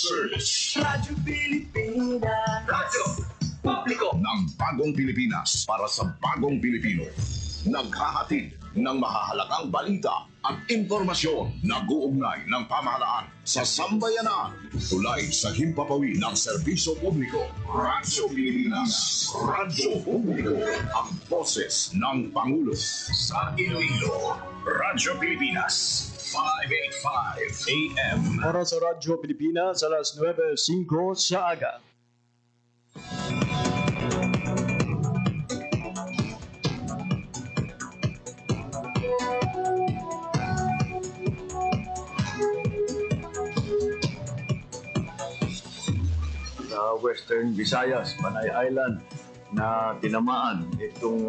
Service. Radyo Pilipinas. Radyo Publiko ng Bagong Pilipinas para sa Bagong Pilipino. Naghahatid ng mahahalagang balita at impormasyon na guugnay ng pamahalaan sa sambayanan. Tulay sa himpapawid ng serbisyo publiko. Radyo Pilipinas. Radyo Publiko. Ang boses ng Pangulo sa Iloilo. Radyo Pilipinas. 585 AM. Oras sa Radyo Pilipinas, alas 9:05 sa aga. Sa Western Visayas, Panay Island, na tinamaan itong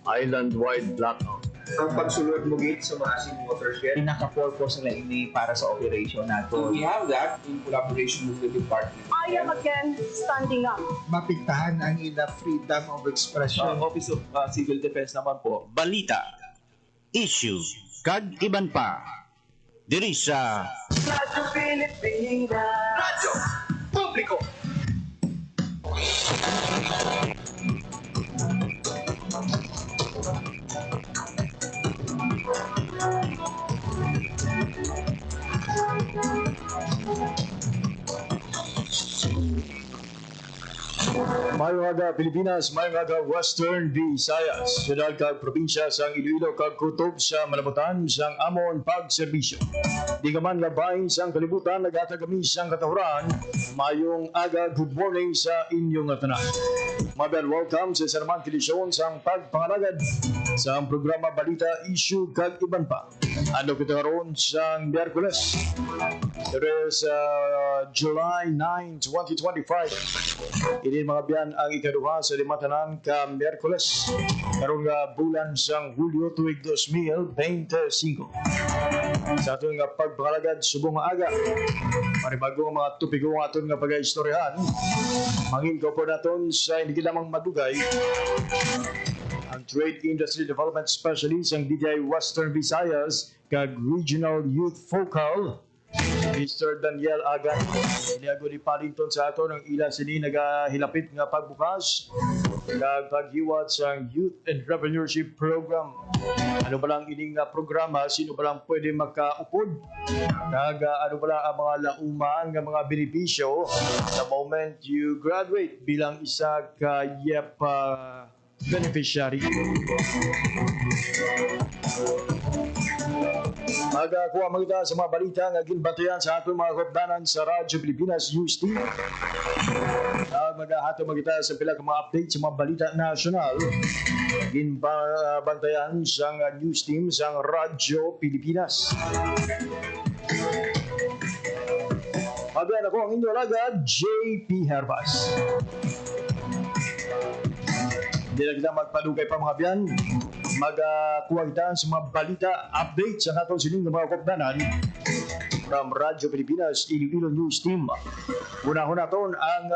island-wide blackout. Ang pagsulod mo gate sa Masin Watershed. Pinaka-purpose nila ini para sa operation nato. We have that in collaboration with the department. I am again standing up. Mapigtahan ang ila freedom of expression. Office of Civil Defense naman po. Balita, issue, kag iban pa. Diri sa Radyo Pilipinas. Radyo Publiko. Mayong aga Pilipinas, mayong aga Western Visayas. Sunod kag probinsya sang Iloilo kag kutob sa malabutan sang amon pagserbisyo. Di ka man labahin sang kalibutan, nagatagami sang katahuran. Mayong aga, good morning sa inyong tanan. Mabel, welcome sa sanaman kondisyon sang pagpangalagad sa programa Balita, Issue kag iban pa. Ano kita karon sang Miyerkules? It is July 9, 2025. Ini mga biyan ang ikaduha sa limatanan ka Miyerkules. Karong bulan sang Hulyo tuig 2025. Sa atong nga pagpangalagad subong nga aga, maribagong mga tupiko nga aton nga pag-istoryahan. Mangin ko po naton sa hindi lamang madugay ang Trade Industry Development Specialist ang DTI Western Visayas kag Regional Youth Focal Mr. Daniel Agan. Iniago ni Paddington sa ato ng ila sini nagahilapit nga pagbukas kag paghiwat sa Youth Entrepreneurship Program. Ano ba lang ining programa, sino ba lang pwede makaupod? Kag ano ba lang ang mga lauman nga mga benepisyo the moment you graduate bilang isa ka YEP beneficiary. Magakuha magita sa mga balita nga ginbatayan sa atong mga kopdanan sa Radyo Pilipinas News Team. Magahato magita sa pila ka mga update sa mga balita nasyonal. Ginbantayan sa news team sa Radyo Pilipinas. Mabiyan ako ang inyong lagad, JP Herbas. Hindi na kita magpadugay pa mga biyan. Magkuha kita sa mga balita, update sa atong sining mga kopdanan from Radyo Pilipinas Iloilo News Team. Una-una naton ang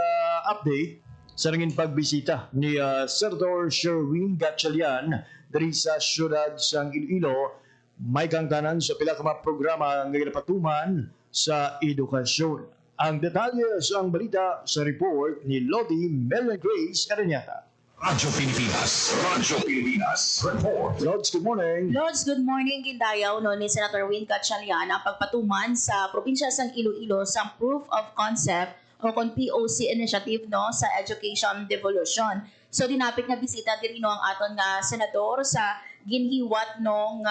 update sa nanging pagbisita ni Senator Sherwin Gatchalian dari sa syudad sang Iloilo. May kangtanan sa pila ka mga programa nga ginapatuman sa edukasyon. Ang detalye sa ang balita sa report ni Lodi Mel Grace Aranyata. Radyo Pilipinas. Radyo Pilipinas. Report. Lods, good morning. Lods, good morning. Gindayaw no, ni Senator Win Gatchalian ang pagpatuman sa probinsya sang Iloilo sa Proof of Concept o kung POC initiative no sa Education Devolution. So dinapit nga bisita diri no ang aton nga senador sa ginhiwat nung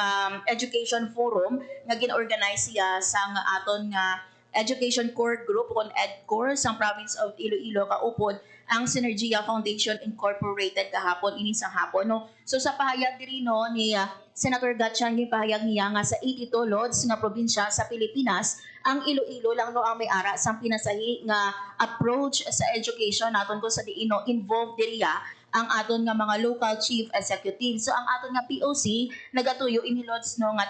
Education Forum nga ginorganize siya sa aton nga Education Core Group o EdCore sa province of Iloilo kaupod ang Synergia Foundation Incorporated kahapon inisang hapon no. So sa pahayag diri no ni Senator Gatchalian pahayag niya nga sa 82 lods nga probinsya sa Pilipinas ang Iloilo lang no ang may ara sa pinasahi nga approach sa education naton ko sa diino involved diriya ang aton nga mga local chief executive. So ang aton nga POC nagatuyo ini lods no nga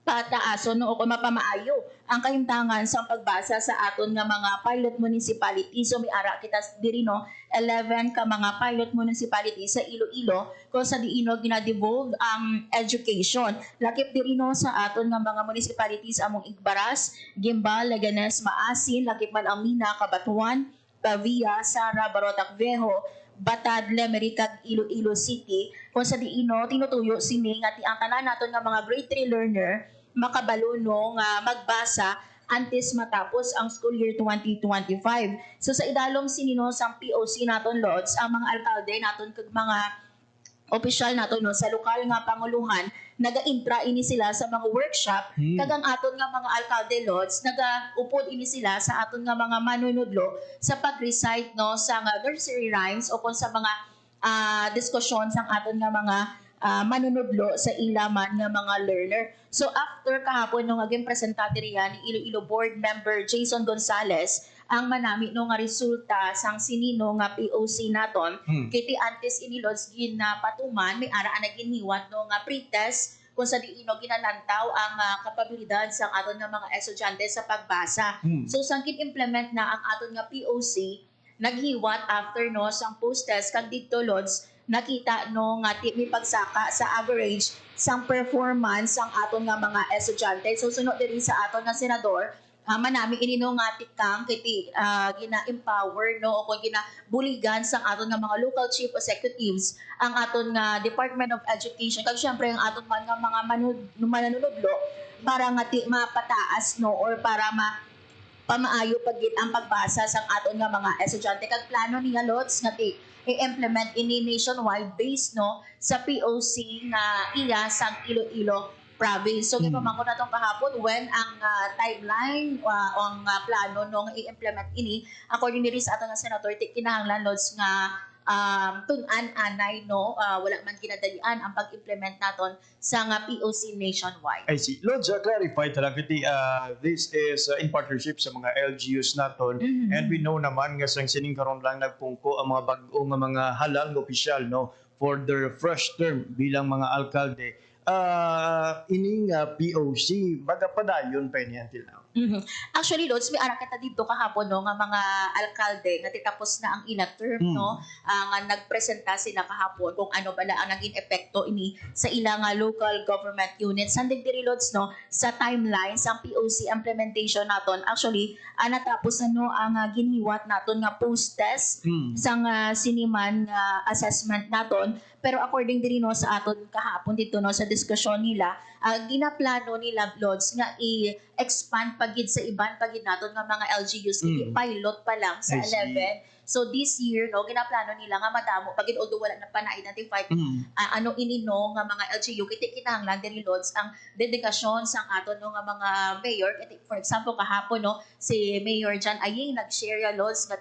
pataason no o kung mapamaayo ang kahimtangan sa pagbasa sa aton nga mga pilot municipality. So may ara kita diri no 11 ka mga pilot municipality sa Iloilo kung sa diino ginadevolve ang education. Lakip diri no sa aton nga mga municipalities among Igbaras, Gimbal, Leganes, Maasin, lakip man ang Mina, Cabatuan, Pavia, Sara, Barotac Viejo, Batad, Lemery, kag Iloilo City kung sa diino tinutuyo sini nga ti ang tanan naton nga mga grade 3 learner makabalo no nga magbasa antes matapos ang school year 2025. So sa idalom sinino sang POC naton lods ang mga alkalde naton kag mga opisyal naton no sa lokal nga panguluhan naga-intra ini sila sa mga workshop kag ang aton nga mga alkalde lods naga-upod ini sila sa aton nga mga manunudlo sa pag-recite no sa nga nursery rhymes o kung sa mga diskusyon sang aton nga mga manunudlo sa ilaman nga mga learner. So after kahapon nung aging presentado riyan ni Iloilo Board Member Jason Gonzales ang manami no nga resulta sang sinino nga POC naton kiti antes inilods ginapatuman may ara na ginhiwat no nga pretest kung sa diino ginalantaw ang kapabilidad sang aton nga mga estudyante sa pagbasa. So sangkin implement na ang aton nga POC naghiwat after no sang post-test kag didto lods nakita no nga may pagsaka sa average sang performance sang aton nga mga estudyante. So sunod diri sa aton nga senador manami ini no nga tikang kiti gina-empower no o kung ginabuligan sang aton nga mga local chief executives ang aton nga Department of Education kag syempre ang aton man nga mga manunudlo para nga mapataas no or para pamaayo pagit ang pagbasa sang aton nga mga estudyante kag plano niya lots nga i-implement ini nationwide based no sa POC nga iya sang Iloilo province. So gipamangko na tong kahapon when ang timeline o ang plano nung i-implement ini according diri sa aton nga senator kinahanglan lods nga tun-an anay no wala man kinadalian ang pag-implement naton sa nga POC nationwide. I see. Lods, clarify talaga this is in partnership sa mga LGUs naton and we know naman nga sang sining karon lang nagpungko ang mga bag-o nga mga halal nga opisyal no for their fresh term bilang mga alkalde. Ining POC baga padayon pa ni until now. Actually, Lods, may ara kita dito kahapon no nga mga alkalde nga titapos na ang ina term no nga nagpresenta sila kahapon kung ano bala ang naging epekto ini sa ilang local government units. Sandig diri Lods no sa timeline sa POC implementation naton. Actually, natapos na no ang ginhiwat naton nga post-test sang siniman assessment naton. Pero according diri no sa aton kahapon dito no sa diskusyon nila, ginaplano nila Lods nga i-expand pagid sa iban pagid naton nga mga LGUs pilot pa lang sa 11. So this year no ginaplano nila nga madamo pagid although wala na pa na-identify ano ini no nga mga LGU kiti kinahanglan diri Lods ang dedikasyon sang aton no nga mga mayor. For example kahapon no si Mayor John Aying nag-share ya Lods nga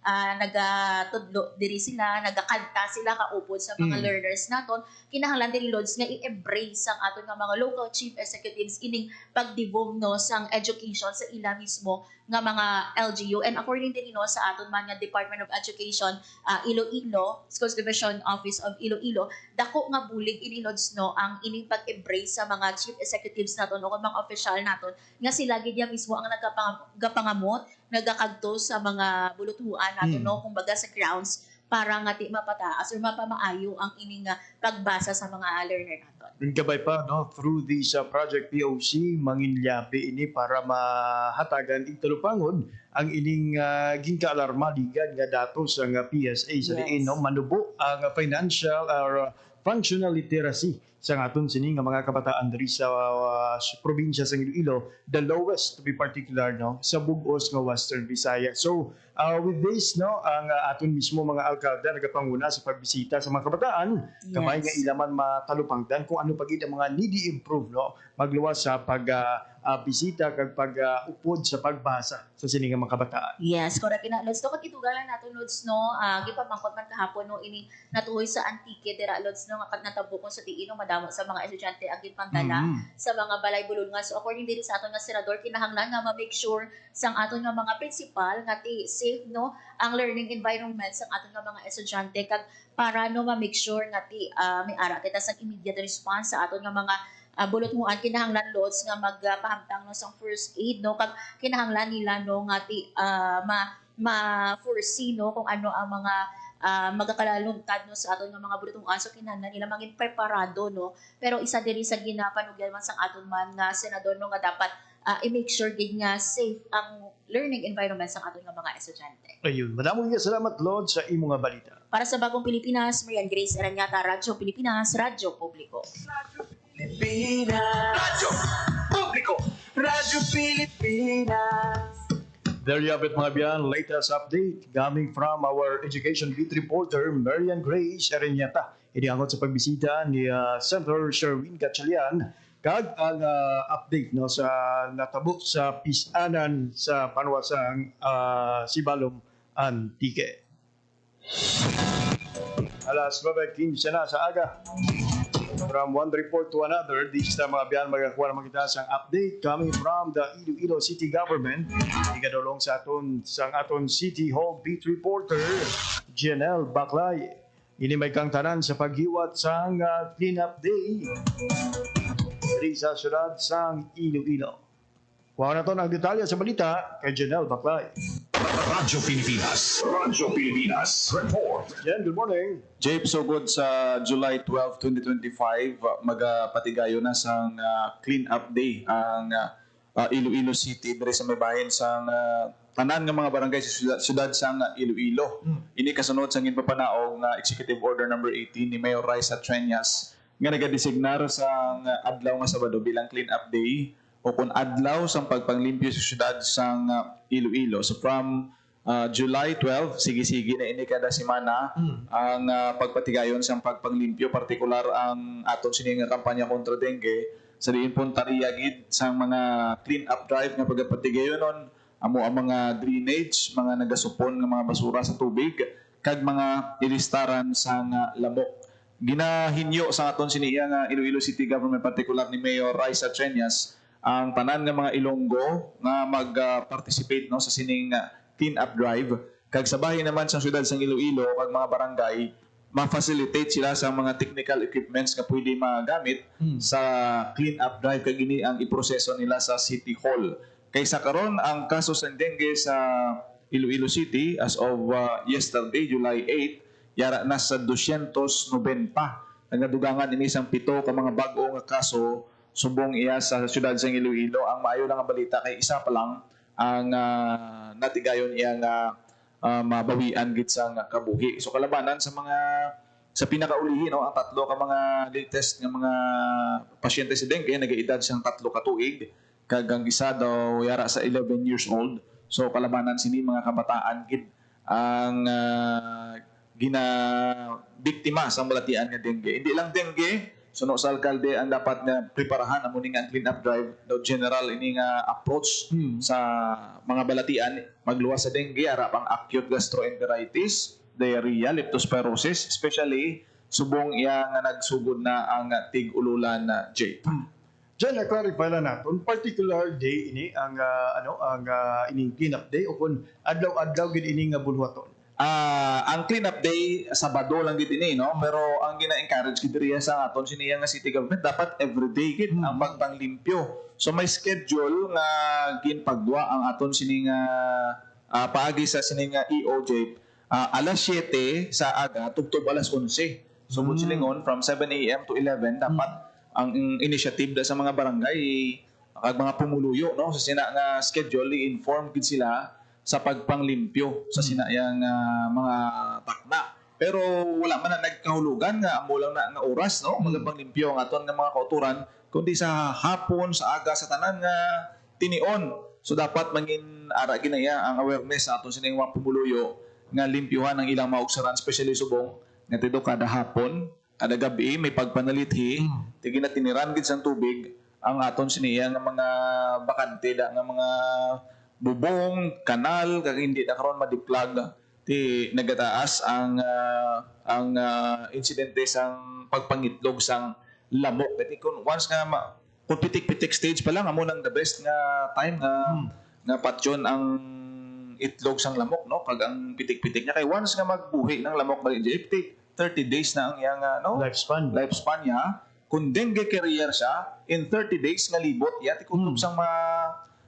nagatudlo diri sila, nagakanta sila kaupod sa mga learners naton. Kinahanglan diri Lods nga i-embrace ang aton nga mga local chief executives ining pagdivong no sang education sa ila mismo nga mga LGU. And according din no sa aton man nga Department of Education Iloilo Schools Division Office of Iloilo, dako nga bulig ini Lods no ang ining pag-embrace sa mga chief executives naton o mga official naton nga sila gid mismo ang nagapangamot nagakagto sa mga bulutuan nato no kumbaga sa grounds para nga ti mapataas or mapamaayo ang ining pagbasa sa mga learner naton. Gabay pa no through this project POC manginlyabi ini para mahatagan italupangon ang ining ginkaalarma ligan nga datos sa PSA sa diin no manubo ang financial or functional literacy sa aton sini nga mga kabataan diri sa probinsya sa Iloilo, the lowest to be particular no sa bug-os nga Western Visayas. So with this no ang aton mismo mga alkalde nagapanguna sa pagbisita sa mga kabataan kamay nga ilaman matalupangdan kung ano pagid ang mga needy improve no magluwas sa bisita kag upod sa pagbasa sa sini nga mga kabataan. Yes, correct ina Lods. Kag itugalan nato Lods no gipamangkot man kahapon no ini natuhoy sa Antique dira Lods no nga natabukon sa tiino madamo sa mga estudyante agid pantala sa mga balay bulungan. So according diri sa aton nga senador kinahanglan nga ma-make sure sang aton nga mga principal nga safe no ang learning environment sang aton nga mga estudyante kag para no ma-make sure nga may ara kita sang immediate response sa aton nga mga bulot mo an kinahanglan lods nga magpahamtang no sang first aid no kag kinahanglan nila no nga ma-foresee no kung ano ang mga magkakalalungkad no sa aton nga mga bulutong aso kinahanglan nila maging preparado no pero isa diri sa ginapanugyan man sang aton man nga senador no nga dapat i-make sure gid nga safe ang learning environment sang aton nga mga estudyante. Ayun, madamong nga salamat, Lord, sa imo nga balita. Para sa Bagong Pilipinas, Marian Grace Aranyata, Radyo Pilipinas, Radyo Publiko. Radyo Publiko. Radyo Pilipinas. There you have it, mga biyan. Latest update coming from our Education Beat reporter, Marian Grace Aranyata. Iniangot sa pagbisita ni Senator Sherwin Gatchalian kag ang update no sa natabo sa pisanan sa panwasang Sibalom Antique. Alas 9:15 na sa aga. From one report to another, this time mga biyan magakuha naman kita sa update coming from the Iloilo City Government. Ikadulong sa aton City Hall Beat reporter, Janelle Baclay. Ini may kang tanan sa paghiwat sa clean-up day diri sa syudad sang Iloilo. Kuha na to ng detalye sa balita kay Janelle Baclay. Radyo Pilipinas. Radyo Pilipinas. Report. Jen, good morning. Jape, so good sa July 12, 2025, magpatigayo na sang clean-up day ang Iloilo City diri sa may bahin sang tanan nga mga barangay sa syudad sang Iloilo. Ini kasunod sang ginpapanaog nga Executive Order number 18 ni Mayor Raisa Treñas nga nagadesignar sang adlaw nga Sabado bilang clean-up day o kung adlaw sang pagpanglimpyo sa syudad sang Iloilo. So from July 12, sige-sige na ini kada semana ang pagpatigayon sang pagpanglimpyo, partikular ang aton sining kampanya kontra dengue sa diin pong tariyagid sang mga clean-up drive nga pagpatigayon nun amo ang mga drainage, mga nagasupon nga mga basura sa tubig kag mga ilistaran sang lamok. Ginahinyo sa aton siniya nga Iloilo City Government, partikular ni Mayor Raisa Treñas, ang tanan nga mga Ilonggo nga mag-participate no sa sining clean-up drive kag sa bahin naman sa syudad sang Iloilo kag mga barangay ma-facilitate sila sa mga technical equipments nga pwede magamit sa clean-up drive kag ini ang iproseso nila sa City Hall. Kaysa karon ang kaso sa dengue sa Iloilo City as of yesterday, July 8, yara na sa 290. Nagadugangan ini sang 7 ka mga bag-o nga kaso subong iya sa syudad sa Iloilo. Ang maayo lang nga balita kay isa pa lang ang natigayon iya nga mabawian gid sa kabuhi. So kalabanan sa mga sa pinakaulihi no ang 3 ka mga latest nga mga pasyente sa dengue nagaedad siyang 3 ka tuig kag ang isa daw yara sa 11 years old. So kalabanan sini mga kabataan gid ang gina biktima sa balatian nga dengue. Hindi lang dengue, suno sa alkalde ang dapat nga preparahan amo ning clean up drive do general ini nga approach sa mga balatian magluwas sa dengue ara pang acute gastroenteritis, diarrhea, leptospirosis, especially subong iya nga nagsugod na ang tig-ululan na J. Diyan, na-clarify lang natin, particular day ini ang ining clean-up day o kung adlaw-adlaw gid ini nga bulwaton. Ang clean-up day, Sabado lang gid ini, no? Pero ang gina-encourage gid riya sa aton siniya nga city government, dapat everyday gid ang pagpanglimpyo. So may schedule nga ginpagdua ang aton sini nga paagi sa sini nga EOJ. Alas 7 sa aga, tugtog alas 11. So silingon from 7 a.m. to 11 dapat ang initiative da sa mga barangay kag mga pumuluyo no sa sina nga schedule i-inform gid sila sa pagpanglimpyo sa sinayang mga takna. Pero wala man na nagkahulugan nga amo lang na nga oras no magpanglimpyo ang aton nga mga kauturan kundi sa hapon sa aga sa tanan nga tinion. So dapat mangin ara ginaya ang awareness sa aton sining mga pumuluyo nga limpyuhan ang ilang maugsaran, especially subong nga tido kada hapon kada gabi may pagpanalithi tigin na tiniran gid sang tubig ang aton siniya nga mga bakante da nga mga bubong, kanal kag hindi na karon madiplag ti nagataas ang insidente sang pagpangitlog sang lamok. Kati kun once nga kung pitik-pitik stage pa lang amo nang the best nga time nga patyon ang itlog sang lamok no kag ang pitik-pitik niya kay once nga magbuhi ng lamok bali 30 days na ang iyang Lifespan niya kung dengue carrier siya, in 30 days nga libot, yati kutob sang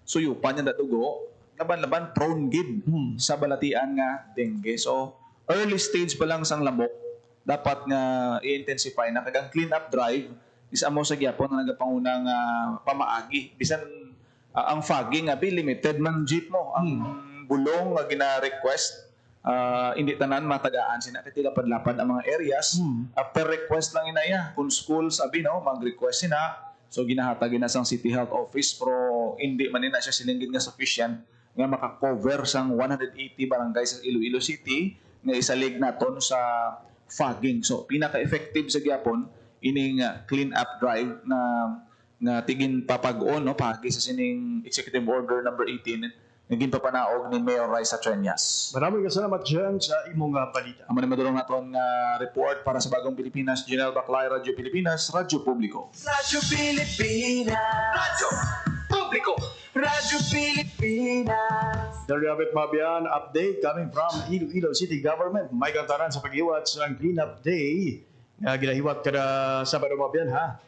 suyupan niya datugo, laban-laban prone gid sa balatian nga dengue. So, early stage pa lang sang lamok, dapat nga i-intensify na kagang clean up drive is amo sa gyapon na nagapangunang pamaagi. Bisan ang fogging nga limited man jeep mo. Ang bulong nga gina-request hindi tanan matagaan sina kay lapad-lapad ang mga areas. Per request lang inaya. Kung school sabi no, mag-request sina. So ginahatag na sang City Health Office pero hindi man na siya silinggit nga sufficient nga maka-cover sang 180 barangay sa Iloilo City nga isalig naton sa fogging. So pinaka-effective sa gyapon ining clean up drive na tigin papag-on no pagi sa sining Executive Order number 18 naging papanaog ni Mayor Raisa Treñas. Maraming salamat dyan sa imong balita. Amo ni madulong naton report para sa Bagong Pilipinas, General Baclay, Radyo Pilipinas, Radyo Publiko. Radyo Pilipinas. Radyo Publiko. Radyo Pilipinas. Dalawit Mabian update coming from Iloilo City Government. May kantaran sa pag-iwat sa Cleanup Day. Ginahiwat kada Sabado Mabian ha.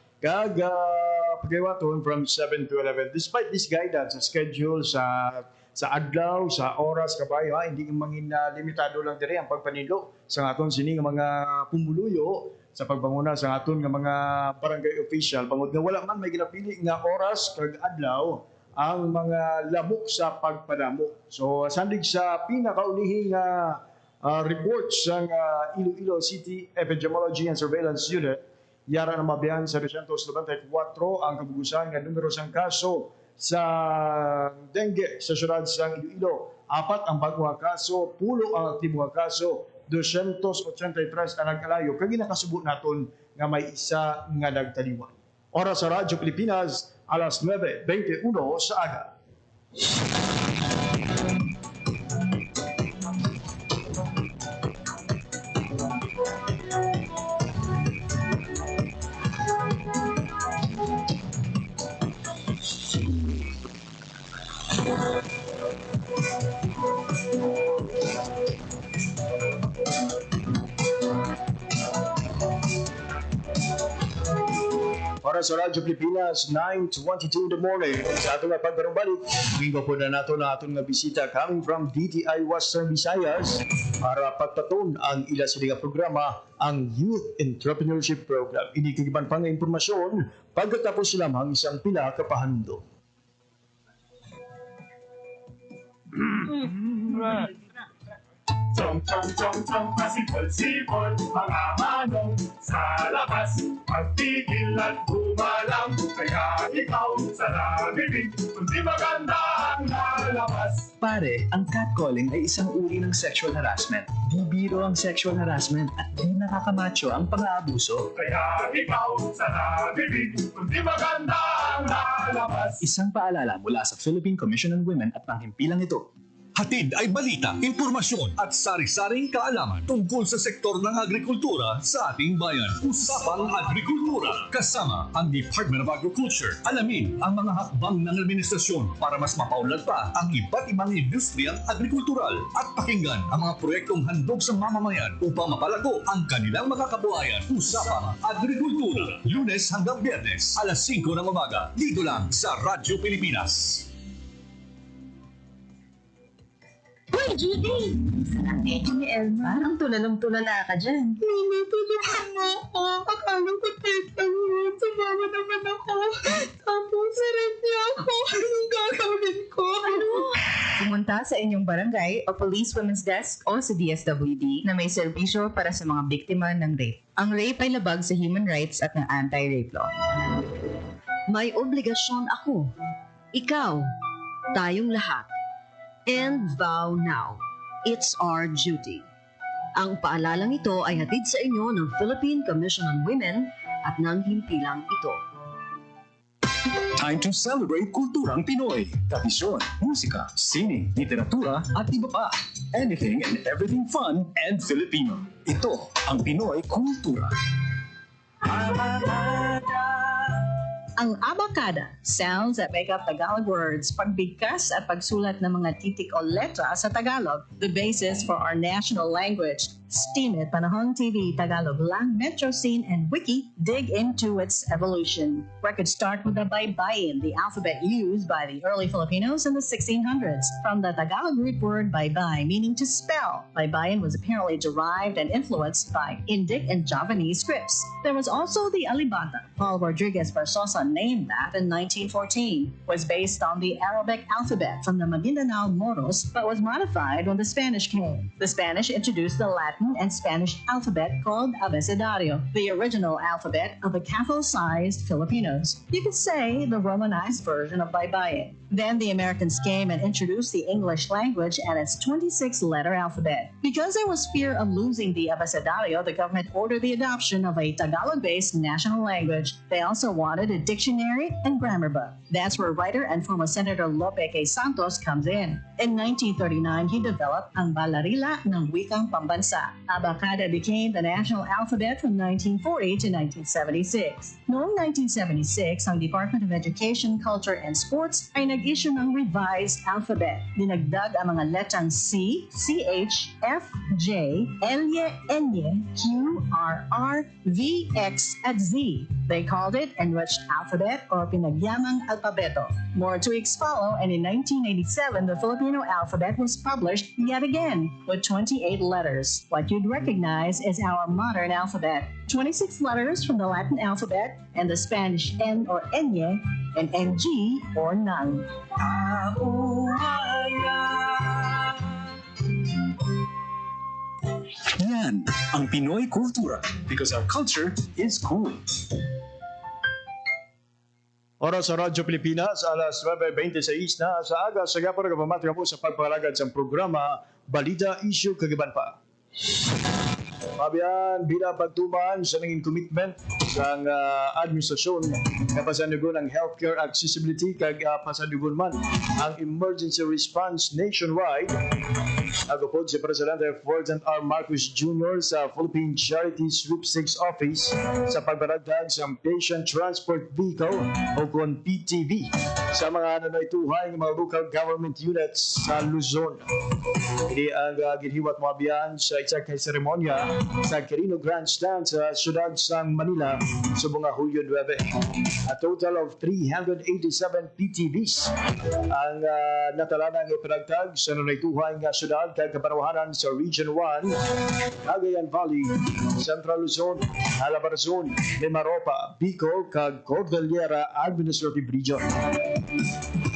Pag-iwaton from 7 to 11. Despite this guidance sa schedule sa adlaw, sa oras kabayo, hindi mangin limitado lang diri ang pagpanilo sa aton sini nga mga pumuluyo sa pagbanguna sa aton nga mga barangay official bangod nga wala man may ginapili nga oras kag adlaw ang mga lamok sa pagpadamo. So sandig sa pinakaunihing report sa Iloilo City Epidemiology and Surveillance Unit, yara na mabiyan sa 294 ang kabugusan nga numero sang kaso sa dengue sa syudad sang Iloilo. 4 ang bagong kaso, 10 ang aktibong kaso, 283 ang nagkalayo. Kag ginakasubo naton nga may isa nga nagtaliwan. Oras sa Radyo Pilipinas, alas 9:21 sa aga. Para sa Radyo Pilipinas, 9:22 in the morning. Sa atong pagbarumbalik, bingo po na nato na atong bisita coming from DTI Western Visayas para pagtatun ang ila sa mga programa, ang Youth Entrepreneurship Program. Inikigiban pa nga impormasyon pagkatapos lamang isang pila kapahanundo. Chong-chong-chong-chong, pasipol-sipol, mga manong sa labas. Magtigil at bumalang, kaya ikaw sa nabibig, kundi maganda ang lalabas. Pare, ang catcalling ay isang uri ng sexual harassment. Di biro ang sexual harassment at di nakakamacho ang pang-aabuso. Kaya ikaw sa nabibig, kundi maganda ang lalabas. Isang paalala mula sa Philippine Commission on Women at panghimpilang ito. Hatid ay balita, impormasyon at sari-saring kaalaman tungkol sa sektor ng agrikultura sa ating bayan. Usapang Agrikultura kasama ang Department of Agriculture. Alamin ang mga hakbang ng administrasyon para mas mapaunlad pa ang iba't ibang industriyang agrikultural at pakinggan ang mga proyektong handog sa mamamayan upang mapalago ang kanilang mga kabuhayan. Usapang Agrikultura, Lunes hanggang Biyernes, alas 5 ng umaga, dito lang sa Radyo Pilipinas. Uy, Judy! Sarang medyo ni Elma. Parang tulalong-tulala ka dyan. Mama, tulungan mo ako. Akala ko tita mo. Sumama naman ako. Tapos, sarap niya ako. Anong gagawin ko? Ano? Pumunta sa inyong barangay o Police Women's Desk o sa DSWD na may serbisyo para sa mga biktima ng rape. Ang rape ay labag sa human rights at ng anti-rape law. May obligasyon ako. Ikaw. Tayong lahat. And vow now. It's our duty. Ang paalalang ito ay hatid sa inyo ng Philippine Commission on Women at ng himpilang ito. Time to celebrate kulturang Pinoy. Tradisyon, musika, sining, literatura at iba pa. Anything and everything fun and Filipino. Ito ang Pinoy Kultura. Ang abacada, sounds that make up Tagalog words, pagbigkas at pagsulat ng mga titik o letra sa Tagalog, the basis for our national language. Steam It, Panahon TV, Tagalog Lang, Metro Scene, and Wiki dig into its evolution. Records start with the baybayin, the alphabet used by the early Filipinos in the 1600s. From the Tagalog root word baybay, meaning to spell, baybayin was apparently derived and influenced by Indic and Javanese scripts. There was also the alibata. Paul Rodriguez Versosa named that in 1914. Was based on the Arabic alphabet from the Maguindanao Moros, but was modified when the Spanish came. The Spanish introduced the Latin and Spanish alphabet called abecedario, the original alphabet of the Catholic-sized Filipinos. You could say the Romanized version of baybayin. Then the Americans came and introduced the English language and its 26-letter alphabet. Because there was fear of losing the abecedario, the government ordered the adoption of a Tagalog-based national language. They also wanted a dictionary and grammar book. That's where writer and former Senator Lope K. Santos comes in. In 1939, he developed ang Balarila ng Wikang Pambansa. Abacada became the national alphabet from 1940 to 1976. Noong 1976, ang Department of Education, Culture, and Sports ay nag-issue ng revised alphabet. Dinagdag ang mga letrang C, CH, F, J, L, N, Q, R, R, V, X, at Z. They called it Enriched Alphabet or Pinagyamang Alpabeto. More tweaks follow, and in 1987, the Filipino alphabet was published yet again with 28 letters. What you'd recognize is our modern alphabet. 26 letters from the Latin alphabet and the Spanish N or Enye and NG or none. Yan ang Pinoy kultura because our culture is cool. Oras sa Radyo Pilipinas, alas 9:26 na sa aga. Sa gapon na kapamati po sa pagpalagad sa programa Balita Issue Kagiban pa. Mabiyan, bila pagtuman sa naging commitment sa administrasyon na pasanugon ng healthcare accessibility kag pasanugon man ang emergency response nationwide. Agapod si Presidente Ferdinand R. Marcos Jr. sa Philippine Charity Sweepstakes Office sa pagbaragdag sa Patient Transport Vehicle o kung PTV sa mga nanaytuhay ng mga local government units sa Luzon. Hindi ang ginhiwat mabiyan sa isang seremonya sa Quirino Grandstand sa siyudad ng Manila sa mga Hulyo 9. A total of 387 PTVs ang natalanang ipinagtag sa nanaytuhay ng siyudad kag kapanawahanan sa Region 1, Cagayan Valley, Central Luzon, Calabarzon, Mimaropa, Bicol, kag Cordillera Administrative Region.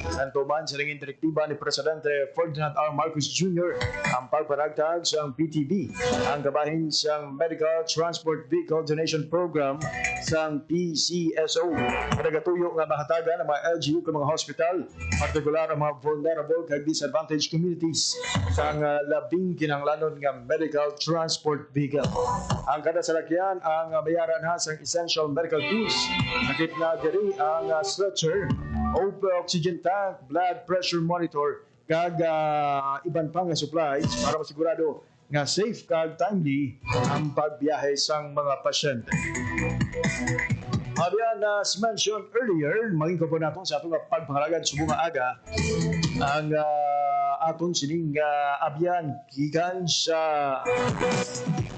Santuman sa naging direktiba ni Presidente Ferdinand R. Marcos Jr. ang pagparagtag sa PTV, ang kabahin sa Medical Transport Vehicle Donation Program sa PCSO. Nagatuyo nga mahatagan ang mga LGU ng mga hospital, partikular ang mga vulnerable kag disadvantaged communities sa labing kinanglanon nga medical transport vehicle. Ang kada salakyan ang bayaran ha sa essential medical tools. Nakit na diri ang stretcher, oxygen tank, blood pressure monitor, kag iban pang supplies para masigurado nga safe kag timely ang pagbiyahe sang mga pasyente. Abiyan, as mentioned earlier, maging po natin sa atong pagpangalagad sa bunga aga ang atong sining abiyan gikan sa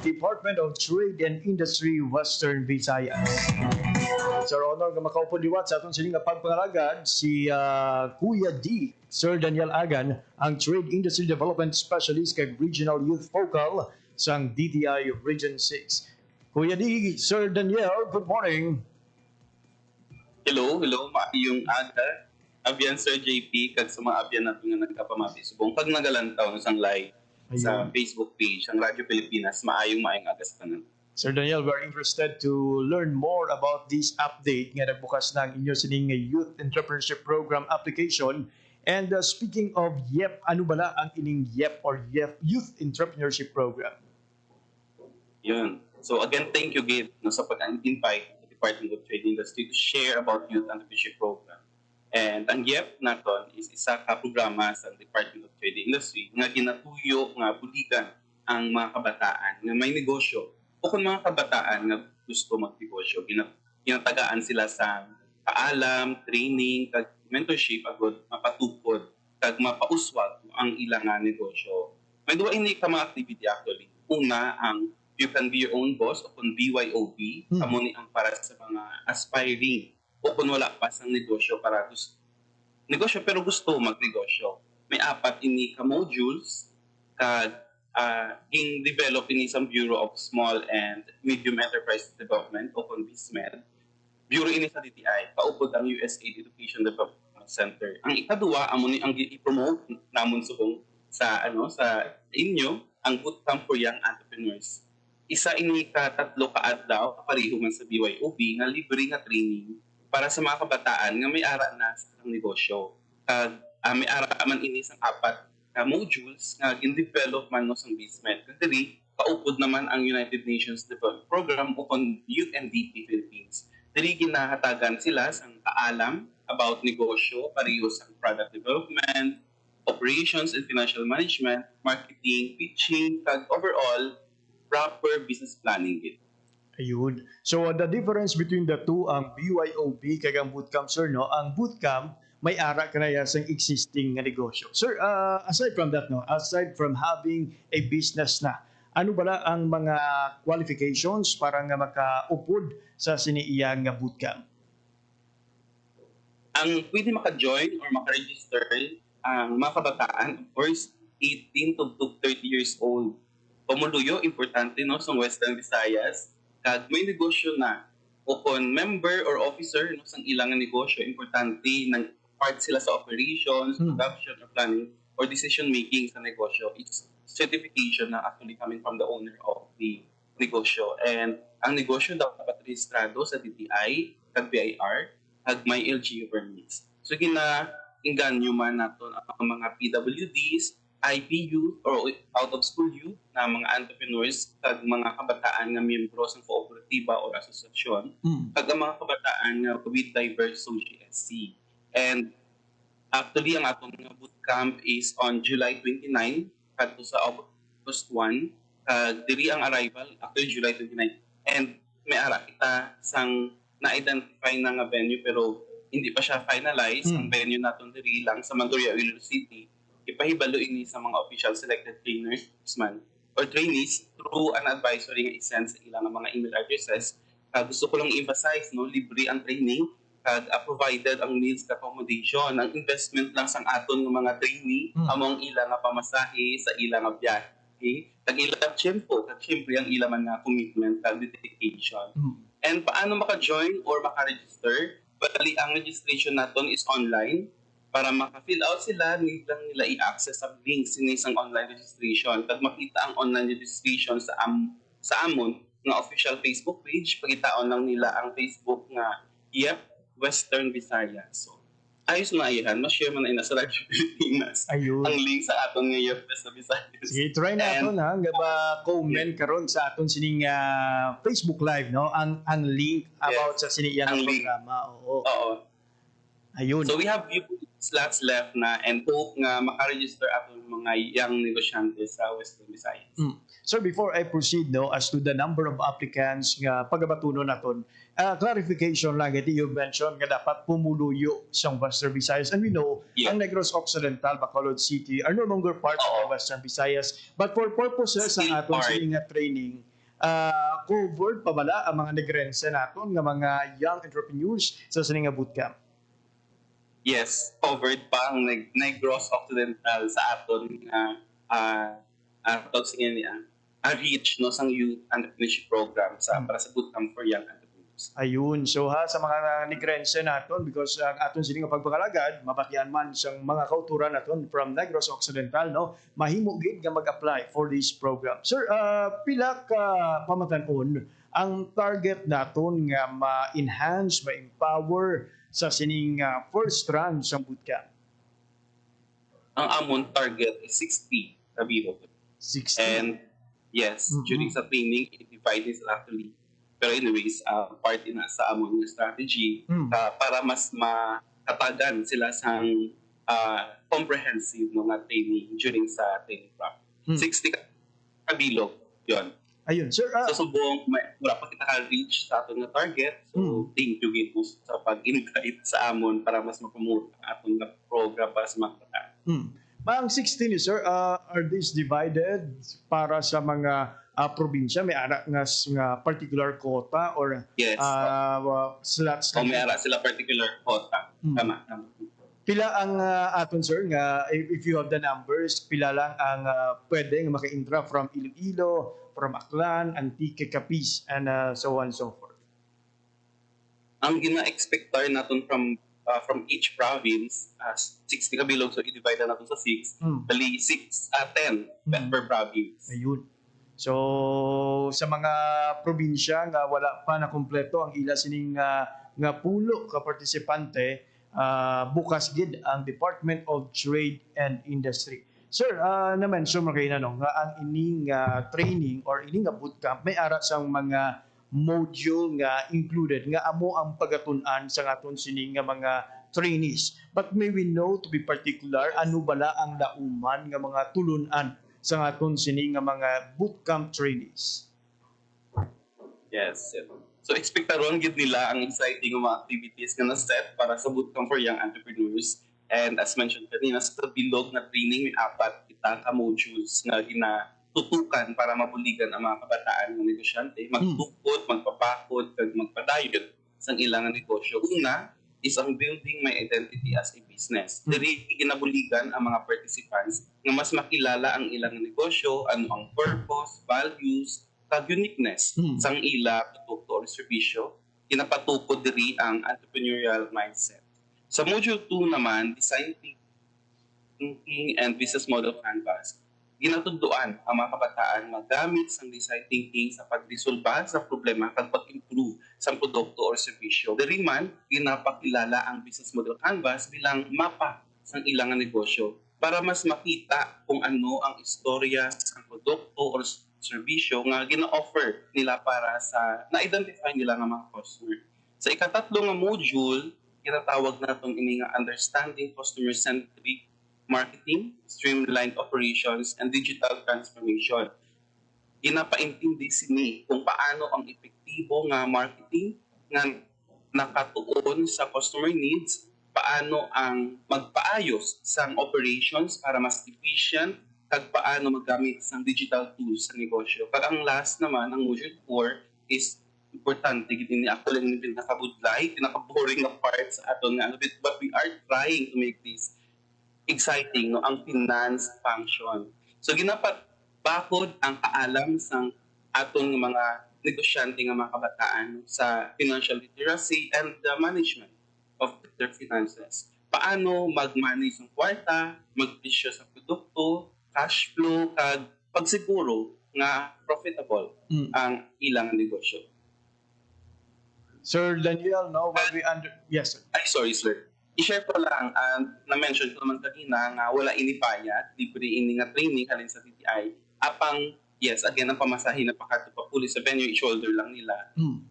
Department of Trade and Industry Western Visayas. Sir Honor, nga makaupo liwat sa atong sining pagpangalagad si Kuya D. Sir Daniel Agan, ang Trade Industry Development Specialist kag Regional Youth Focal sa DTI Region 6. Kuya D, Sir Daniel, good morning. Hello, maayong aga. Abiyan Sir JP, kag sa mga abiyan natin nga nagkapamati subong pag nagalantaw ng live sa Facebook page ang Radyo Pilipinas, maayong aga sa tanan. Sir Daniel, we're interested to learn more about this update nga nagbukas ng inyo sining Youth Entrepreneurship Program application. And speaking of YEP, ano bala ang ining YEP or Youth Entrepreneurship Program? Yun. So again, thank you Gabe sa pag-invite the Department of Trade Industry to share about Youth Entrepreneurship Program. And ang YEP naton is isa ka programa sa Department of Trade Industry nga ginatuyo nga buligan ang mga kabataan nga may negosyo o kung mga kabataan nga gusto magnegosyo, ginatagaan sila sa paalam, training, kag mentorship agud mapatukod kag mapauswag ang ilang nga negosyo. May duwa ini ka mga activity actually. Una, ang You Can Be Your Own Boss o kung BYOB, amo ni ang para sa mga aspiring o kung wala pa sa negosyo para negosyo pero gusto magnegosyo. May 4 ini ka modules kag ging develop in isang Bureau of Small and Medium Enterprise Development o kung BSMED. Bureau ini sa DTI, paupod ang USAID Education Development Center. Ang ikaduwa, amo ni ang i-promote namon subong sa inyo ang Bootcamp for Young Entrepreneurs. Isa ini ka 3 ka adlaw pareho man sa BYOB nga libre nga training para sa mga kabataan nga may ara na sa negosyo. May ara man ini sang 4 modules nga gin-develop man no sang BSMED. Diri paupod naman ang United Nations Development Program o kon UNDP Philippines. Diri ginahatagan sila sang kaalam about negosyo pareho sa product development, operations and financial management, marketing, pitching, kag overall proper business planning gid. Ayun. So the difference between the two, ang BYOB kag ang bootcamp, sir, no? Ang bootcamp may ara kanaya sa existing nga negosyo. Sir, aside from that, no, aside from having a business na, ano bala ang mga qualifications para nga makaupod sa siniiyang nga bootcamp? Ang pwede maka-join or maka-register ang mga kabataan, of course, 18 to 30 years old. Pamuluyo, importante no, sa Western Visayas. Kag may negosyo na, o kung member or officer no, sa ilang negosyo, importante ng part sila sa operations, production, or planning, or decision-making sa negosyo. It's certification na actually coming from the owner of the negosyo. And ang negosyo dapat rehistrado sa DTI, kag BIR, kag may LGU permits. So, inganyo man nato ang mga PWDs, IP youth or out-of-school youth na mga entrepreneurs kag mga kabataan nga miyembro sa kooperatiba or asosasyon kag ang mga kabataan nga with diverse SOGSC. And actually, ang atong bootcamp is on July 29 kadto sa August 1. Diri ang arrival actually July 29. And may ara kita sang na-identify na nga venue pero hindi pa siya finalize. Ang venue naton diri lang sa Mandurriao, Iloilo City. Ipahibalo ini sa mga official selected trainers man or trainees through an advisory nga isend sa ilang mga email addresses. Gusto ko lang emphasize no, libre ang training kag provided ang meals ka accommodation. Ang investment lang sang aton ng mga trainee among ilang nga pamasahe sa ilang nga biyahe. Kag ilang tiyempo, kag syempre ang ilang mga commitment kag dedication. And paano maka-join or maka-register? Bali, ang registration naton is online. Para maka-fill out sila, need lang nila i-access ang links sa isang online registration. Pag makita ang online registration sa amon nga official Facebook page, pagkitaon lang nila ang Facebook nga Western Visayas. So, ayos na ayan, ma-share mo na ina sa Radyo Pilipinas. Ayun. Ang link sa aton nga Western Visayas. Sige, try natin ha, nga ba comment karon sa aton sining Facebook Live, no? Ang link about sa siniyang programa. Oo. Ayun. So we have few slots left na and hope nga makaregister atong mga young negosyante sa Western Visayas. So before I proceed no, as to the number of applicants nga pagabatunon naton, clarification lang iti you mentioned nga dapat pumuluyo sa Western Visayas, and we know ang Negros Occidental, Bacolod City are no longer part of the Western Visayas, but for purposes ng aton sining training, covered pa bala ang mga negrense naton nga mga young entrepreneurs sa sining bootcamp? Yes, covered pa ang Negros Occidental sa aton reach no sang youth entrepreneurship program para sa bootcamp for young entrepreneurs. Ayun. So sa mga negrense naton, because ang aton sining pagbakalagad mabatian man sang mga kauturan naton from Negros Occidental, no, mahimo gid nga mag-apply for this program. Sir, pila ka pamatan-on ang target naton nga ma-enhance, ma-empower sa sining first round sa bootcamp? Ang amon target is 60 kabilo. 60? And yes, during sa training, i-divide this actually. Pero anyways, part na sa amon strategy para mas makatagan sila sa comprehensive nga training during sa training program. 60 kabilo, yun. Ayun, sir. So, subong, wala pa kita ka-reach sa aton nga target. So, thank you gito sa pag-invite sa amon para mas mapromote ang aton nga program para sa mga kabataan. Ang 16 is, sir, are these divided para sa mga probinsya? May ara nga particular quota or Yes. slots? O may ara sila particular quota. Tama. Pila ang aton, sir, nga if you have the numbers, pila lang ang pwede nga maka-intra from Iloilo, from Aklan, Antique, Capiz, and so on and so forth? Ang gina-expectar natin from each province, 60 kabilog, so i-divide na natin sa 6, bali 10 per province. Ayun. So, sa mga probinsya nga wala pa na kumpleto ang ila sining nga pulo ka partisipante, bukas gid ang Department of Trade and Industry. Sir, na-mention mo kayo na nga ang ining training or ining nga bootcamp may ara sang mga module nga included nga amo ang pagatun-an sa aton sining nga mga trainees. But may we know to be particular ano bala ang lauman nga mga tulunan sa aton sining nga mga bootcamp trainees? Yes. So expectaron gid nila ang exciting nga mga activities nga na-set para sa bootcamp for young entrepreneurs. And as mentioned kanina, sa bilog na training may 4 kita ka modules nga tutukan para mabuligan ang mga kabataan ng negosyante, magtukod, magpapakod, kag magpadayon sa ilang negosyo. Una is ang building my identity as a business. Diri ginabuligan ang mga participants nga mas makilala ang ilang negosyo, ano ang purpose, values, kag uniqueness sang ila produkto o serbisyo. Ginapatukod diri ang entrepreneurial mindset. Sa module 2 naman, design thinking and business model canvas. Ginatuduan ang mga kabataan magamit sa design thinking sa pagresolba sa problema kag pag-improve sa produkto o serbisyo. Diri man ginapakilala ang business model canvas bilang mapa sa ilang negosyo para mas makita kung ano ang istorya ng produkto o serbisyo nga gina-offer nila para sa na-identify nila nga mga customer. Sa ikatatlo nga module, ginatawag natong ini nga understanding customer-centric marketing, streamlined operations, and digital transformation. Ginapaintindi sini kung paano ang epektibo nga marketing nga nakatuon sa customer needs, paano ang magpaayos sa operations para mas efficient, kag paano magamit sa digital tools sa negosyo. Kag ang last naman, ang module 4 is importante gid ni ako lang ni pinakabudlay, pinaka-boring na part sa aton nga but we are trying to make this exciting, no, ang finance function. So ginapabakod ang kaalam sang aton mga negosyante nga mga kabataan sa financial literacy and the management of their finances. Paano mag-manage ng kwarta, mag-presyo sa produkto, cash flow, kag pagsiguro nga profitable ang ilang negosyo. Sir Daniel, no, while we yes, sir. Ay, sorry, sir. I-share ko lang, na-mention ko naman kanina nga wala inipayat, libre ini nga training halin sa TTI. Apang, yes, again, ang pamasahin na pakato pa puli sa venue, i-shoulder lang nila.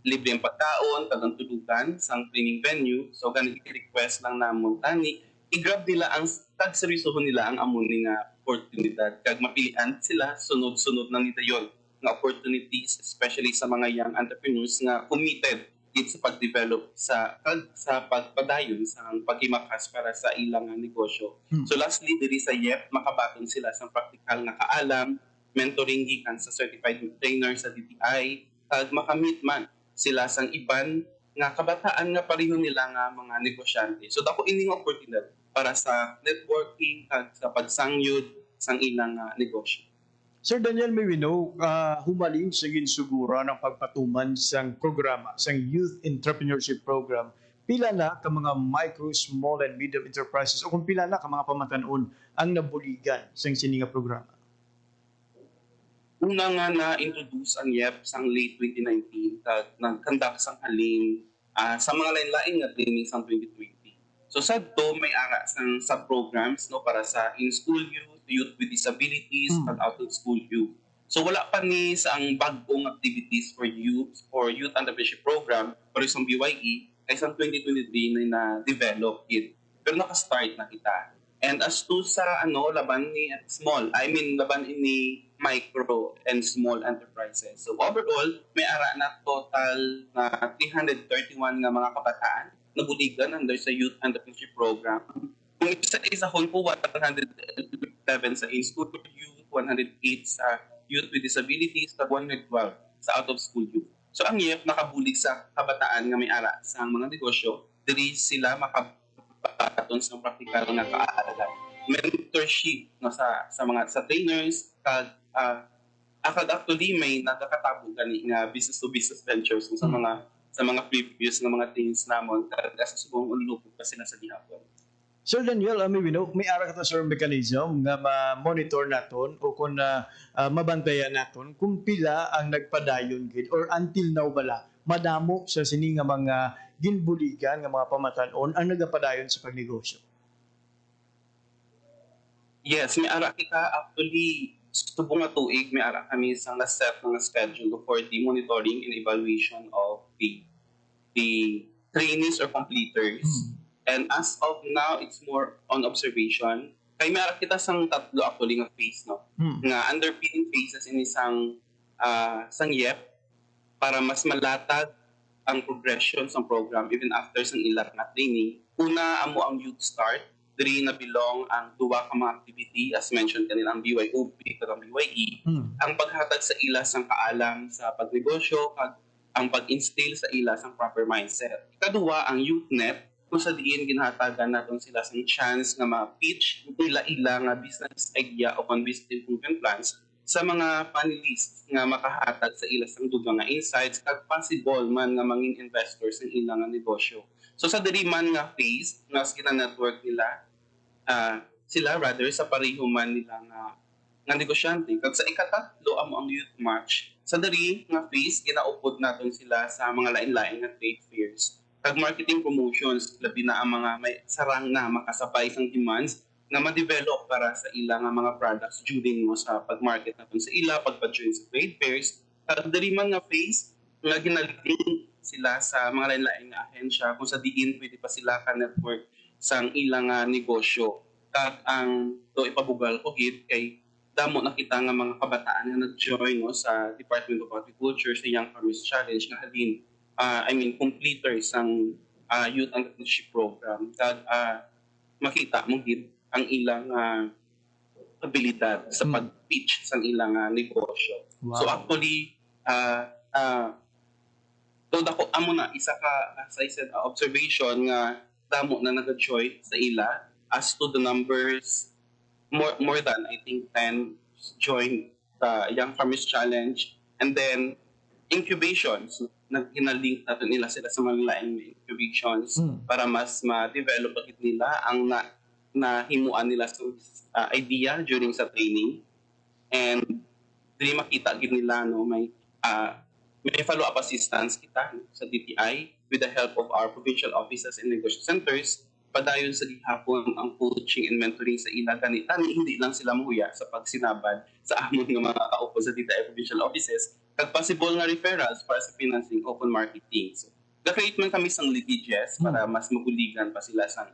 Libre ang pagkaon, tagang tulugan sa training venue. So, ganun i-request lang na tani. I-grab nila ang tag-seryosohon nila ang amon nga opportunidad. Kag mapilian sila, sunod-sunod na nila yon nga opportunities, especially sa mga young entrepreneurs nga committed sa pag-develop sa pagpadayon sa paghimakas para sa ilang negosyo. So lastly, diri sa YEP, makabaton sila sa practical nga kaalam, mentoring gikan sa certified trainer sa DTI, kag makamit man sila sang iban nga kabataan nga pareho nila nga mga negosyante. So dako ining opportunity para sa networking kag sa pagsangyod sang ilang negosyo. Sir Daniel, may we know, humalin sa ginsugura ng pagpatuman sang programa, sang Youth Entrepreneurship Program, pila na ka mga micro, small, and medium enterprises o kung pila na ka mga pamatanon ang nabuligan sa sininga programa? Una nga na-introduce ang YEP sang late 2019 kag nag-conduct sang halin sa mga lain-lain nga training sang 2020. So sadto may ara sang sub-programs no para sa in-school youth with disabilities, and out-of-school youth. So wala pa ni sa ang bagong activities for youth entrepreneurship program para sa BYE kay sa 2023 na develop it. Pero naka-start na kita. And as to sa laban ni laban ni micro and small enterprises. So overall, may ara na total na 331 nga mga kabataan na buligan under sa Youth Entrepreneurship Program. Kung isa hon po, 111 sa in-school youth, 108 sa youth with disabilities, at 112 sa out-of-school youth. So ang YEF nakabulig sa kabataan nga may ara sa mga negosyo, diri sila makabaton sa praktikal nga kaaralan. Mentorship no, sa trainers, actually may nagakatabo gani nga business to business ventures sa mga previous nga mga things namon sa subong ulupog pa sila sa gihapon. Sir Daniel, may ara ka sir mechanism nga ma-monitor naton o kung mabantayan naton kung pila ang nagpadayon gid or until now bala madamo sa sini nga mga ginbuligan nga mga pamatan-on ang nagapadayon sa pagnegosyo. Yes, may ara kita actually subong nga tuig may ara kami sa na-set nga schedule for the monitoring and evaluation of the trainees or completers. And as of now, it's more on observation. Kaya may ara kita sang tatlo actually nga phase, no? Nga underpinning phases in isang YEP para mas malatag ang progression sa program even after sang ilat na training. Una, amo ang youth start. Diri na bilong ang duwa ka mga activity as mentioned kanina ang BYOP at ang BYE. Ang paghatag sa ila sang kaalam sa pagnegosyo kag ang pag-instill sa ila sang proper mindset. Ikaduwa, ang YouthNet kung sa diin ginhatagan natin sila sa chance na ma-pitch ila nga business idea o business improvement plans sa mga panelists nga makahatag sa ila sang dugang nga insights kag possible man nga mangin investors ng ilang nga negosyo. So sa diri man nga phase nga gina-network nila sila rather sa pareho man nila nga negosyante. Kag sa ikatatlo amo ang Youth March. Sa diri nga phase ginaupod natin sila sa mga lain-lain nga trade fairs. Kag marketing promotions, labi na ang mga may sarang na makasabay sang demands na ma-develop para sa ila nga mga products during mo sa pag-market natin sa ila, pagpa-join sa trade fairs. Kag diri man nga phase, nga ginaliting sila sa mga lain-lain nga ahensya kung sa diin pwede pa sila ka-network sang ilang nga negosyo. Kag ang to ipabugal ko hit kay damo nakita nga mga kabataan nga nag-join no, sa Department of Agriculture sa Young Farmers Challenge nga halin completers ang youth entrepreneurship program. Kag makita mo gid ang ilang abilidad sa pag-pitch sa ilang negosyo. Wow. So actually, dako amo na isa ka, as I said, observation nga damo na nag-join sa ila as to the numbers, more than I think 10 joined the Young Farmers Challenge, and then incubations, ginalink natin nila sila sa mga laing incubations para mas ma-develop agad nila ang nahimuan nila sa idea during sa training. And dili makita agad nila no, may follow-up assistance kita sa DTI with the help of our provincial offices and negotiation centers. Padayon sa gihapon ang coaching and mentoring sa ila ganita hindi lang sila mahuya sa pagsinabad sa amon nga mga kaupo sa DTI provincial offices kag possible nga referrals para sa financing open marketing. So, ga-create man kami sang litiges para mas maguligan pa sila sang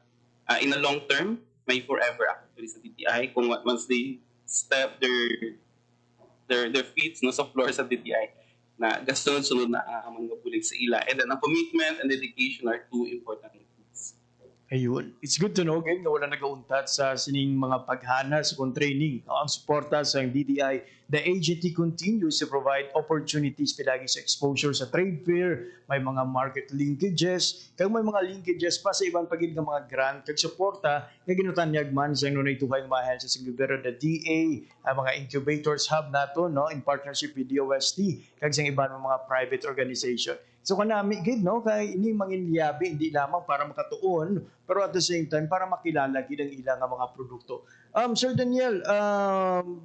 in a long term, may forever actually sa DTI kung once they step their feet no, sa floor sa DTI na gasunod-sunod na ang mga bulig sa ila. And then ang commitment and dedication are two important things. Ayun. It's good to know again na wala nag-uuntat sa sining mga paghanas kung training. Ang suporta sa DTI, the agency continues to provide opportunities pilagi sa exposure sa trade fair, may mga market linkages, kag may mga linkages pa sa ibang pagid nga mga grant kag suporta nga ginutanyag man sa nunay tuhang mahal sa gobyerno, the DA, ang mga incubators hub nato no in partnership with DOST kag sa ibang mga private organization. So kanami gid no kay ini manginliyabi hindi lamang para makatuon pero at the same time para makilala gid ang ilang mga produkto. Sir Daniel,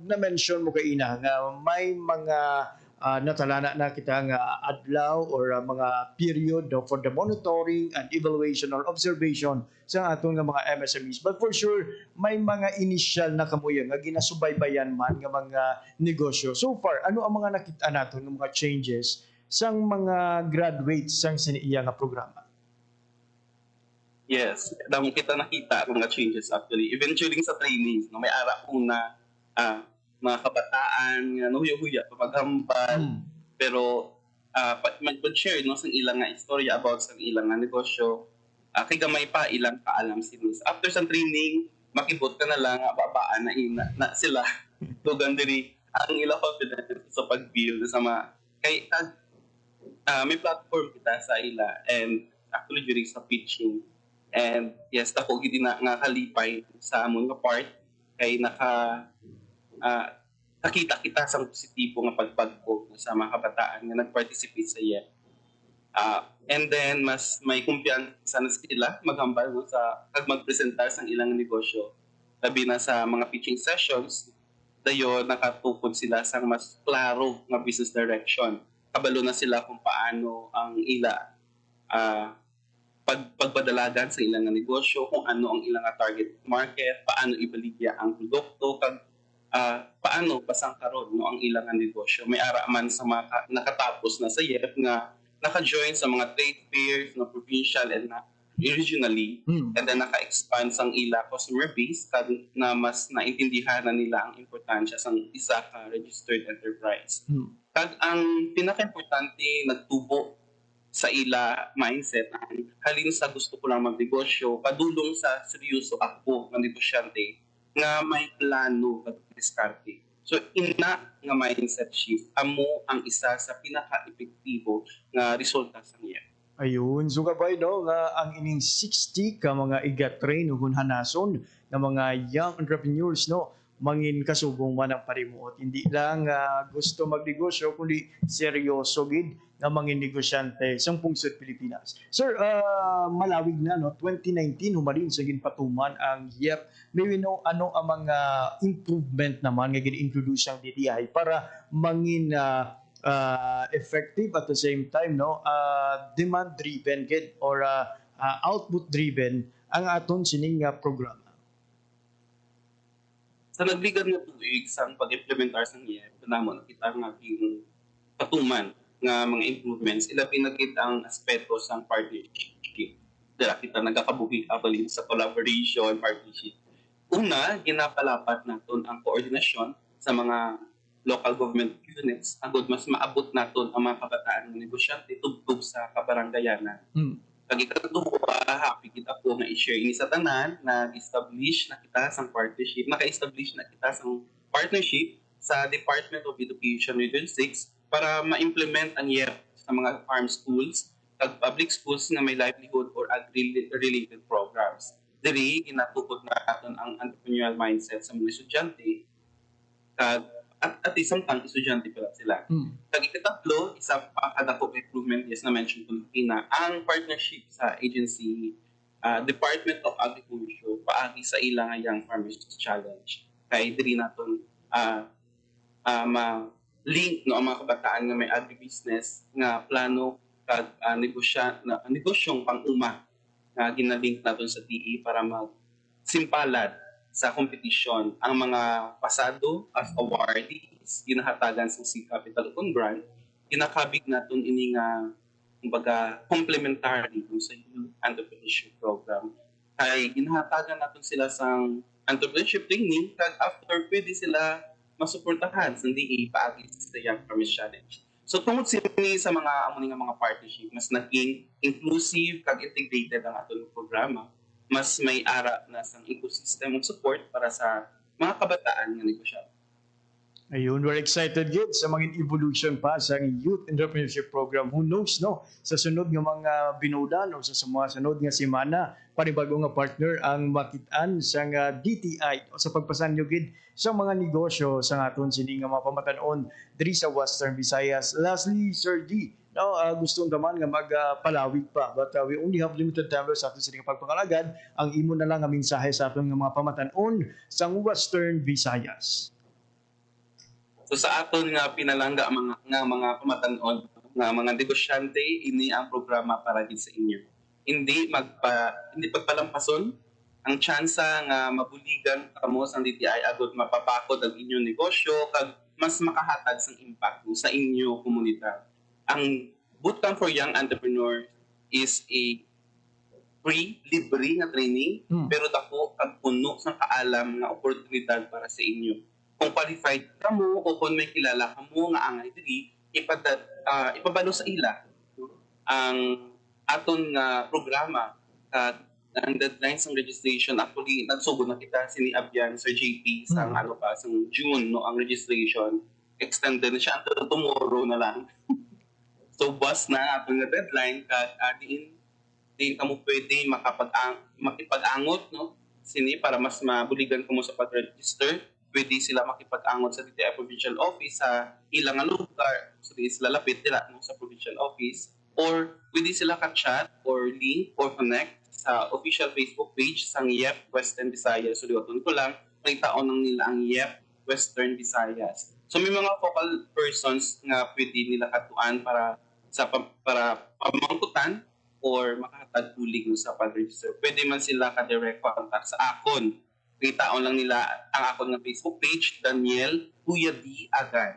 na-mention mo kaina nga may mga natalana na kita nga adlaw or mga period no, for the monitoring and evaluation or observation sa aton nga mga MSMEs. But for sure, may mga initial na kamuya nga ginasubaybayan man nga mga negosyo. So far, ano ang mga nakita naton nga mga changes sang mga graduates sang siniiya nga programa? Yes, damo kita nakita ang mga changes actually. Eventually sa trainings, no, may ara po na mga kabataan nga huya-huya paghambal pero mag-share no sang ilang nga istorya about sa ilang nga negosyo kay gamay pa ilang kaalam sinis. After sa training, makibot ka na lang babaan na ina na sila tugan diri ang ila confidence sa pag-build sa mga kay may platform kita sa ila and actually during sa pitching and yes ako gid na nga kalipay sa amon nga part kay nakita kita sa positibo nga pagpagpo sa mga kabataan nga nag-participate sa IEP. And then mas may kumpiyansa na sila maghambal no, sa magpresentar sa ilang negosyo labi na sa mga pitching sessions dayon nakatukod sila sa mas klaro nga business direction kabalo na sila kung paano ang ila pagpadalagan sa ilang negosyo kung ano ang ilang target market paano ibaligya ang produkto kag paano pasang karon no ang ilang negosyo may ara man sa mga nakatapos na sa IEP nga naka-join sa mga trade fairs na provincial and na regionally and then naka-expand sang ila customer base kag na mas naintindihan na nila ang importansya sang isa ka registered enterprise. Kag ang pinaka-importante nagtubo sa ila mindset ang halin sa gusto ko lang magnegosyo padulong sa seryoso ako nga negosyante nga may plano kag diskarte. So ina nga mindset shift amo ang isa sa pinaka-epektibo nga resulta sa niya. Ayun, so kabay no, nga ang ining 60 ka mga iga-train o hanason na mga young entrepreneurs no, mangin kasubong man ang parimuot. Hindi lang gusto magnegosyo, kundi seryoso gid nga mangin negosyante sa pungsod Pilipinas. Sir, malawig na no, 2019 humarin sa ginpatuman ang IEP. Maybe no, ano ang mga improvement naman nga gin-introduce ang DTI para mangin effective at the same time no demand driven gid or output driven ang aton sining programa. Sa nagligad nga tuig sa pag-implementar sa IEP namon kita nga king patuman nga mga improvements ila pinakita ang aspeto sa partnership. Dira kita nagakabuhi abalin sa collaboration partnership. Una, ginapalapat naton ang koordinasyon sa mga local government units agud mas maabot naton ang mga kabataan nga negosyante tubtub sa kabaranggayanan. Kag ikaduha, happy kita po nga i-share ini sa tanan na establish na kita sa partnership, naka-establish na kita sa partnership sa Department of Education Region 6 para ma-implement ang IEP sa mga farm schools kag public schools nga may livelihood or agri-related programs. Diri ginatukod naton ang entrepreneurial mindset sa mga estudyante kag at isang tang estudyante pala sila. Kag ikatatlo, isa pa kadako improvement yes na mention ko na ang partnership sa agency Department of Agriculture paagi sa ilang Young Farmers Challenge. Kay diri naton ma-link no ang mga kabataan nga may agribusiness nga plano kag negosyong pang-uma nga ginalink naton sa TE para magsimpalad sa kompetisyon ang mga pasado as awardees ginahatagan sa Seed Capital Open Grant ginakabig naton ini nga kumbaga complementary sa Youth Entrepreneurship Program kay ginahatagan naton sila sang entrepreneurship training kag after pwede sila masuportahan sa DA paagi sa Young Farmers Challenge. So tungod sini sa mga amo nga mga partnership mas naging inclusive kag integrated ang aton programa mas may ara na sang ecosystem of support para sa mga kabataan nga negosyante. Ayun, we're excited gid sa mga evolution pa sa Youth Entrepreneurship Program. Who knows, no? Sa sunod nga mga binudan o sa mga sunod nga semana, panibago nga partner ang makitaan sa nga DTI o sa pagpasanyo gid sa mga negosyo sa aton sini nga mga pamatanon diri sa Western Visayas. Lastly, Sir D, no, gusto naman nga magpalawig pa but we only have limited time sa aton sini nga pagpangalagad. Ang imo na lang nga mensahe sa aton nga mga pamatanon sa Western Visayas. So sa aton nga pinalangga mga pamatanon nga mga negosyante ini ang programa para gid sa inyo. Hindi pagpalampason ang tsansa nga mabuligan kamo sa DTI agud mapapakod ang inyong negosyo kag mas makahatag sang impact sa inyo komunidad. Ang Bootcamp for Young Entrepreneurs is a free, libre nga training pero dako kag puno sang kaalam nga oportunidad para sa inyo. Kung qualified ka mo o kung may kilala ka mo nga angay diri ipabalo sa ila ang aton nga programa At ang deadline sa registration, actually, nagsugod na kita siniabyan Sir JP sa sa June, no, ang registration. Extended na siya until tomorrow na lang. So, buwas na atong nga deadline, kag din ka mo pwede makipag-angot, no, sini para mas mabuligan ko mo sa pag-register. Pwede sila makipag-angot sa DTI Provincial Office sa ilang lugar. So, di sila lapit nila, no, sa Provincial Office. Or pwede sila ka-chat or link or connect sa official Facebook page sang YEP Western Visayas. So, liwaton ko lang, may taon ng nila ang YEP Western Visayas. So, may mga focal persons nga pwede nila katuan para pamangkutan or makahatag tulig sa pag-register. Pwede man sila ka-direct contact sa akon. Taon lang nila ang akon ng Facebook page, Daniel Kuya D. Agan.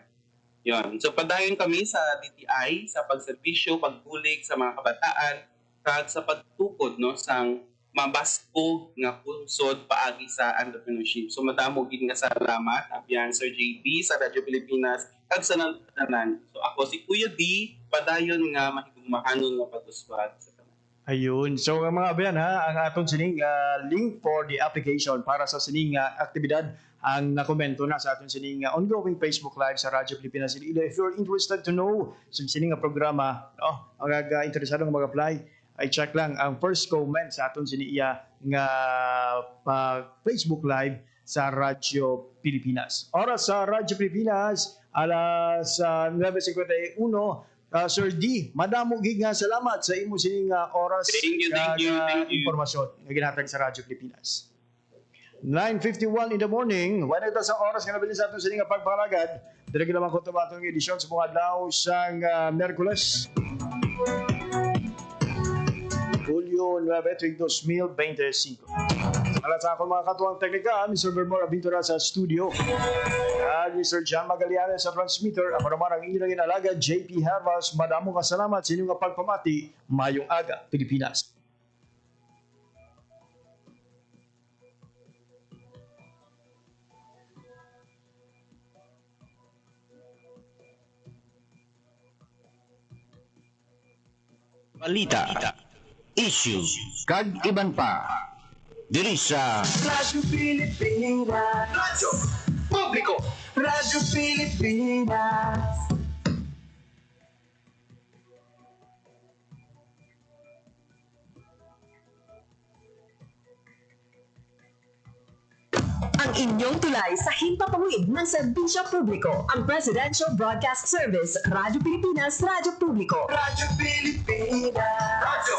Yun. So, padayon kami sa DTI, sa pagserbisyo, pagbulig sa mga kabataan, kag sa pagtukod, no, sang mabaskog nga punsod paagi sa entrepreneurship. So, madamo gid nga salamat, abyan Sir JP, sa Radyo Pilipinas, kag sa nagtanan. So, ako si Kuya D, padayon nga mahigugmahanon nga pag-uswag sa tanan. Ayun. So mga abayan ha, ang atong sining link for the application para sa sining aktibidad ang nakomento na sa atong sining ongoing Facebook Live sa Radyo Pilipinas Iloilo. If you're interested to know sa sining programa, ang interesado nga mag-apply, ay check lang ang first comment sa atong siniya nga Facebook Live sa Radyo Pilipinas. Oras sa Radyo Pilipinas, alas 9:51. Sir D, madamo gid nga salamat sa imo sining oras thank you. Impormasyon nga ginhatag sa Radyo Pilipinas. 9:51 in the morning, wala ito sa oras nga nabilis sa atong sining pagpalagad. Dili gid naman ko atong edisyon sa mga adlaw sang Miyerkules. Julio 9, 2025. Para sa akong mga katuwang teknika, Mr. Bermore Abintura sa studio. At Mr. John Magallanes sa transmitter. Ako naman ang inyong inalaga, JP Hervas. Madamo ka salamat sa inyong pagpamati. Mayong aga, Pilipinas. Balita, issue, kag iban pa. Diri sa Radyo Pilipinas. Radyo Publiko. Radyo Pilipinas. Ang inyong tulay sa himpapawid ng serbisyo publiko. Ang Presidential Broadcast Service, Radyo Pilipinas, Radyo Publiko. Radyo Pilipinas. Radyo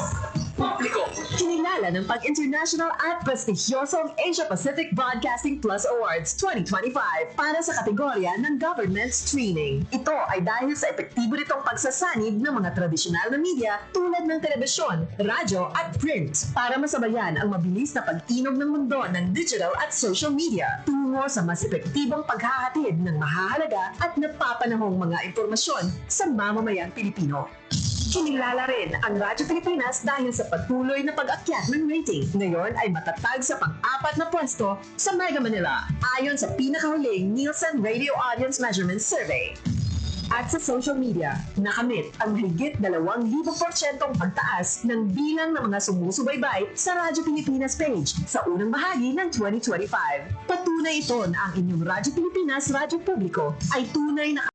Publiko. Kinilala ng pag-international at prestigyosong Asia Pacific Broadcasting Plus Awards 2025 para sa kategorya ng Government Streaming. Ito ay dahil sa epektibo nitong pagsasanib ng mga tradisyonal na media tulad ng telebisyon, radyo at print para masabayan ang mabilis na pag-inog ng mundo ng digital at social media tungo sa mas epektibong paghahatid ng mahahalaga at napapanahong mga impormasyon sa mamamayang Pilipino. Kinilala rin ang Radyo Pilipinas dahil sa patuloy na pag-akyat ng rating. Ngayon ay matatag sa pang-4 na pwesto sa Mega Manila ayon sa pinakahuling Nielsen Radio Audience Measurement Survey. At sa social media, nakamit ang mahigit 2,000% pagtaas ng bilang ng mga sumusubaybay sa Radyo Pilipinas page sa unang bahagi ng 2025. Patunay ito na ang inyong Radyo Pilipinas Radyo Publiko ay tunay na